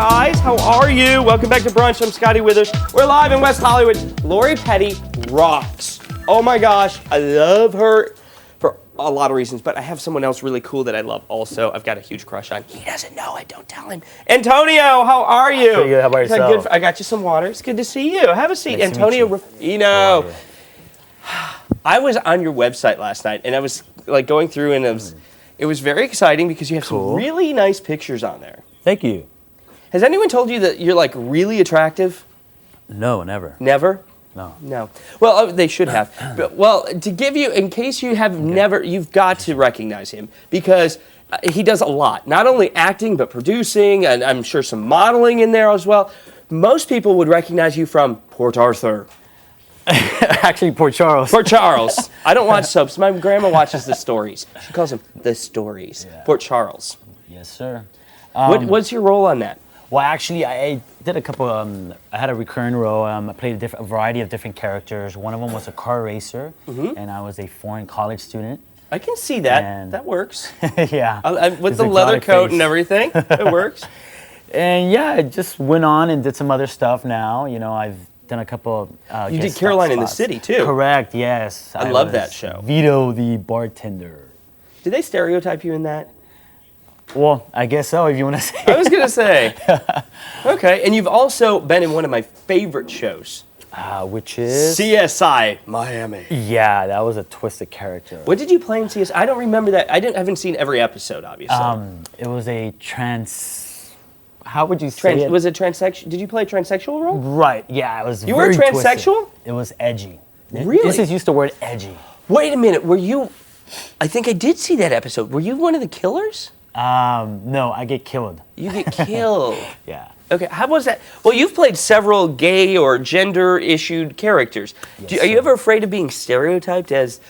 guys. How are you? Welcome back to Brunch. I'm Scotty Withers. We're live in West Hollywood. Lori Petty rocks. Oh my gosh, I love her for a lot of reasons, but I have someone else really cool that I love also. I've got a huge crush on. He doesn't know it. Don't tell him. Antonio, how are you? Pretty good. How about yourself? I got you some water. It's good to see you. Have a seat. Nice Antonio Rufino. I was on your website last night, and I was like going through, and it was very exciting because you have some really nice pictures on there. Thank you. Has anyone told you that you're like really attractive? No, never. Never? No. No. Well, they should have. But, well, to give you, in case you have never, you've got to recognize him because he does a lot. Not only acting, but producing, and I'm sure some modeling in there as well. Most people would recognize you from Port Arthur. Actually, Port Charles. Port Charles. I don't watch soaps. My grandma watches the stories. She calls them the stories. Yeah. Port Charles. Yes, sir. What's your role on that? Well, actually, I did a couple. I had a recurring role. I played a variety of different characters. One of them was a car racer, and I was a foreign college student. I can see that. That works. Yeah. With the leather coat and everything, it works. And yeah, I just went on and did some other stuff now. You know, I've done a couple of you did Caroline in the City, too. Correct, yes. I love that show. Vito the bartender. Did they stereotype you in that? Well, I guess so, if you want to say. I was going to say. Okay, and you've also been in one of my favorite shows. Which is? CSI Miami. Yeah, that was a twisted character. What did you play in CSI? I don't remember that. I haven't seen every episode, obviously. It was a how would you say it? Was it transsexual? Did you play a transsexual role? Right, yeah, it was You were transsexual? Twisted. It was edgy. Really? This is used the word edgy. Wait a minute, were you, I think I did see that episode. Were you one of the killers? No, I get killed. You get killed. Yeah. Okay, how was that? Well, you've played several gay or gender-issued characters. Yes, are you ever afraid of being stereotyped as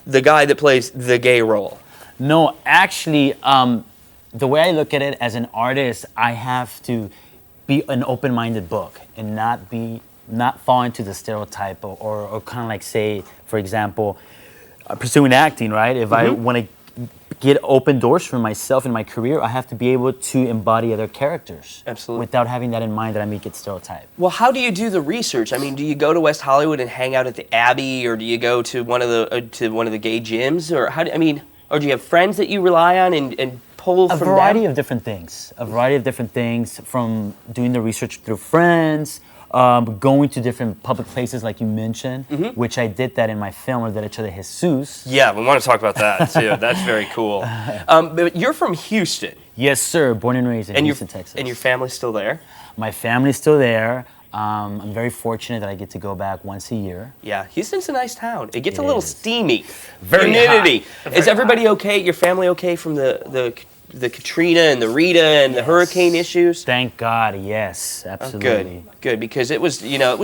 the guy that plays the gay role? No, actually, the way I look at it as an artist, I have to be an open-minded book and not fall into the stereotype or kind of like say, for example, pursuing acting, right? If I want to get open doors for myself in my career, I have to be able to embody other characters. Absolutely. Without having that in mind that I may get stereotyped. Well, how do you do the research? I mean, do you go to West Hollywood and hang out at the Abbey, or do you go to one of the gay gyms, or or do you have friends that you rely on and pull from them? A variety of different things. A variety of different things, from doing the research through friends, going to different public places like you mentioned, which I did that in my film, El Derecho de Jesus. Yeah, we want to talk about that too. That's very cool. But you're from Houston. Yes, sir. Born and raised in Houston, Texas. And your family's still there? My family's still there. I'm very fortunate that I get to go back once a year. Yeah, Houston's a nice town. It gets a little steamy. Very humidity. Hot. Is everybody okay? Your family okay from the Katrina and the Rita and the hurricane issues? Thank God, yes, absolutely. Good, because it was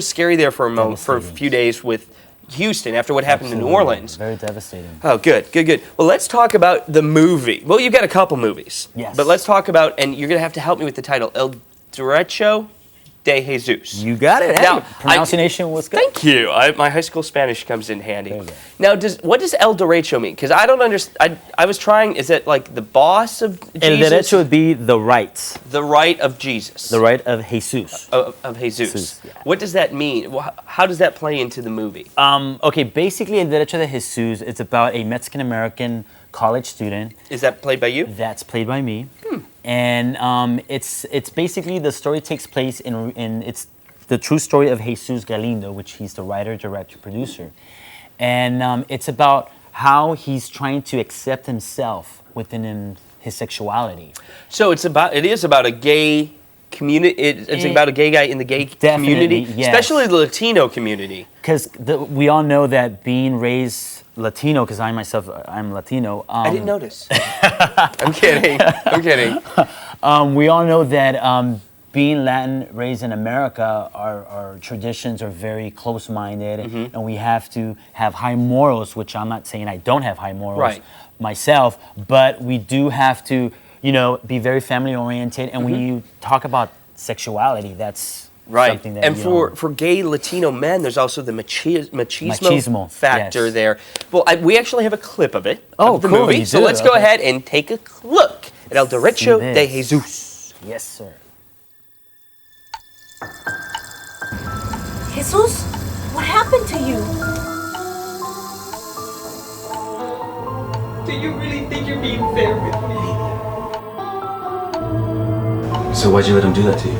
scary there for a few days with Houston after what happened in New Orleans. Very devastating. Oh, good. Well, let's talk about the movie. Well, you've got a couple movies. Yes. But let's talk about, and you're going to have to help me with the title, El Derecho de Jesus. You got it. Now, pronunciation was good. Thank you. My high school Spanish comes in handy. Now, what does El Derecho mean? Because I don't understand. I was trying. Is it like the boss of Jesus? El Derecho would be the rights. The right of Jesus. The right of Jesus. Of Jesus. Jesus, yeah. What does that mean? How does that play into the movie? Okay, basically, El Derecho de Jesus, it's about a Mexican-American college student. Is that played by you? That's played by me. And it's basically, the story takes place it's the true story of Jesus Galindo, which he's the writer, director, producer. And it's about how he's trying to accept himself within his sexuality. So it is about a gay community. It's about a gay guy in the gay community, yes. Especially the Latino community. Because we all know that being raised Latino, because I'm Latino. I didn't notice. I'm kidding. We all know that being Latin, raised in America, our traditions are very close-minded, and we have to have high morals, which I'm not saying I don't have high morals myself, but we do have to, be very family-oriented, and when you talk about sexuality, that's something that and for gay Latino men, there's also the machismo factor there. Well, we actually have a clip of it. Oh, of the cool, movie. So let's go ahead and take a look at El Derecho de Jesus. Yes, sir. Jesus, what happened to you? Do you really think you're being fair with me? So why'd you let him do that to you?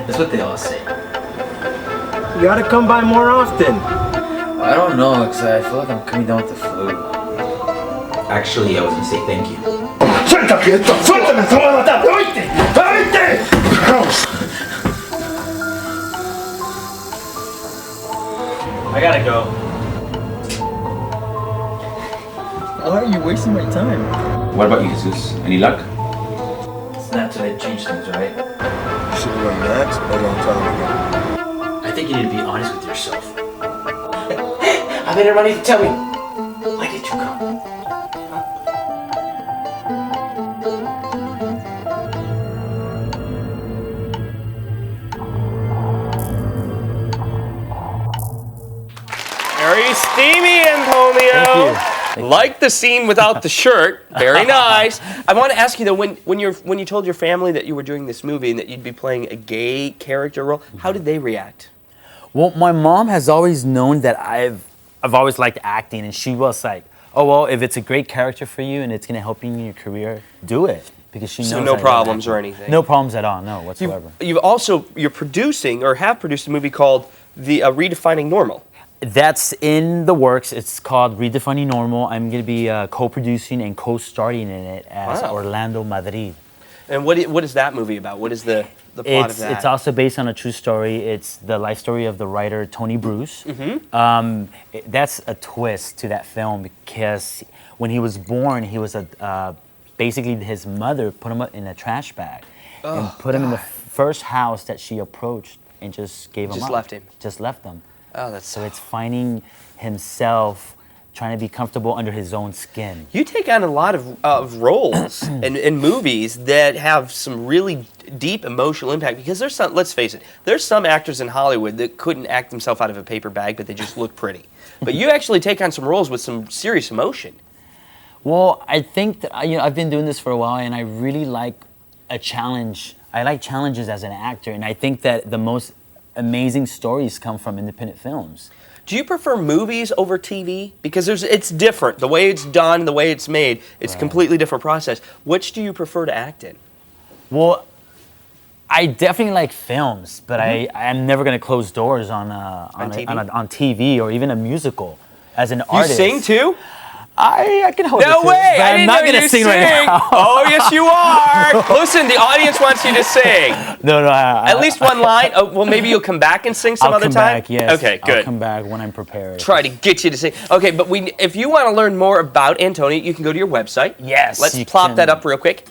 That's what they all say. You gotta come by more often. I don't know, because I feel like I'm coming down with the flu. Actually, I was gonna say thank you. ¡Suéltate esto! ¡Suéltame! ¡Te voy a matar! ¡Oíste! ¡Oíste! I gotta go. Why are you wasting my time? What about you, Jesus? Any luck? It's not till they change things, right? You should have learned that a long time ago. I think you need to be honest with yourself. I made everybody to tell me. Why did you come? Very steamy, Antonio. Thank you. Like the scene without the shirt. Very nice. I want to ask you though, when you told your family that you were doing this movie and that you'd be playing a gay character role, how did they react? Well, my mom has always known that I've always liked acting, and she was like, "Oh well, if it's a great character for you and it's gonna help you in your career, do it." Because she knows. So no I love problems acting. or anything? No problems at all. No whatsoever. You're producing or have produced a movie called The Redefining Normal. That's in the works. It's called Redefining Normal. I'm going to be co-producing and co-starring in it as Wow. Orlando Madrid. And what is that movie about? What is the plot of that? It's also based on a true story. It's the life story of the writer Tony Bruce. That's a twist to that film because when he was born, he was basically his mother put him in a trash bag and put him in the first house that she approached and just gave him up. Just left him. Just left him. Oh, that's So it's finding himself, trying to be comfortable under his own skin. You take on a lot of roles in movies that have some really deep emotional impact because there's some, let's face it, there's some actors in Hollywood that couldn't act themselves out of a paper bag, but they just look pretty. But you actually take on some roles with some serious emotion. Well, I think that, I've been doing this for a while and I really like a challenge. I like challenges as an actor, and I think that the most amazing stories come from independent films. Do you prefer movies over TV? Because it's different. The way it's done, the way it's made, it's a completely different process. Which do you prefer to act in? Well, I definitely like films, but I'm never going to close doors on TV or even a musical. As an artist, You sing too? I can hold it. No too, way! but I I'm didn't not know gonna you sing right now. Oh, yes, you are. Listen, the audience wants you to sing. No. At least one line. Oh, well, maybe you'll come back and sing some I'll other come time. back, yes. Okay, good. I'll come back when I'm prepared. Try to get you to sing. Okay, but if you want to learn more about Antonio, you can go to your website. Yes, Let's you plop can. that up real quick.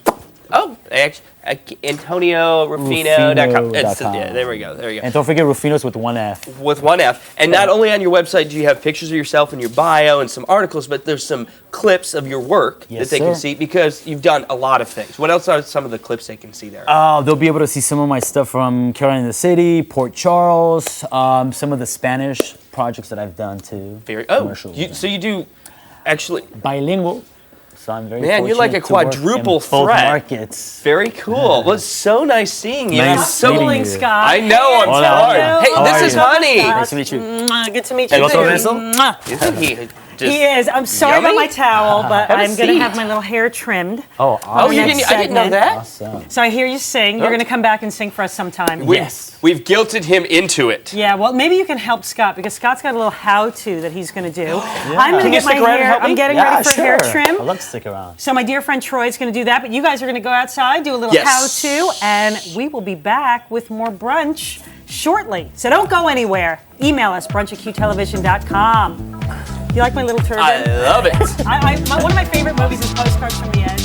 Oh, AntonioRufino.com. Rufino.com. Yeah, there we go. And don't forget Rufino's with one F. With one F. And not only on your website do you have pictures of yourself in your bio and some articles, but there's some clips of your work Yes, that they can sir. see because you've done a lot of things. What else are some of the clips they can see there? They'll be able to see some of my stuff from Carolina the City, Port Charles, some of the Spanish projects that I've done too. So you do actually. Bilingual. So I'm very Man, you're like a fortunate to work in quadruple both threat. markets. Very cool. Well, it's so nice seeing you. Nice I'm so meeting Schooling, you. Scott. I know, I'm Hola, sorry. hola. Hey, How this are is you? honey. Nice to meet you. Good to meet you. El otro too. beso? Isn't he just He is. I'm sorry yummy? about my towel, but Have a I'm going to have seat. my little hair trimmed. Oh, Oh, awesome. you Next can, I didn't know segment. that. Awesome. So I hear you sing. You're going to come back and sing for us sometime. We've guilted him into it. Yeah, well, maybe you can help Scott because Scott's got a little how-to that he's going to do. I'm going to Can you get my stick around and hair. help me? I'm getting Yeah, ready for sure. hair trim. I'd love to stick around. So my dear friend Troy's going to do that, but you guys are going to go outside, do a little Yes. how-to, and we will be back with more brunch shortly. So don't go anywhere. Email us, brunch@qtelevision.com. You like my little turban? I love it. One of my favorite movies is Postcards from the Edge.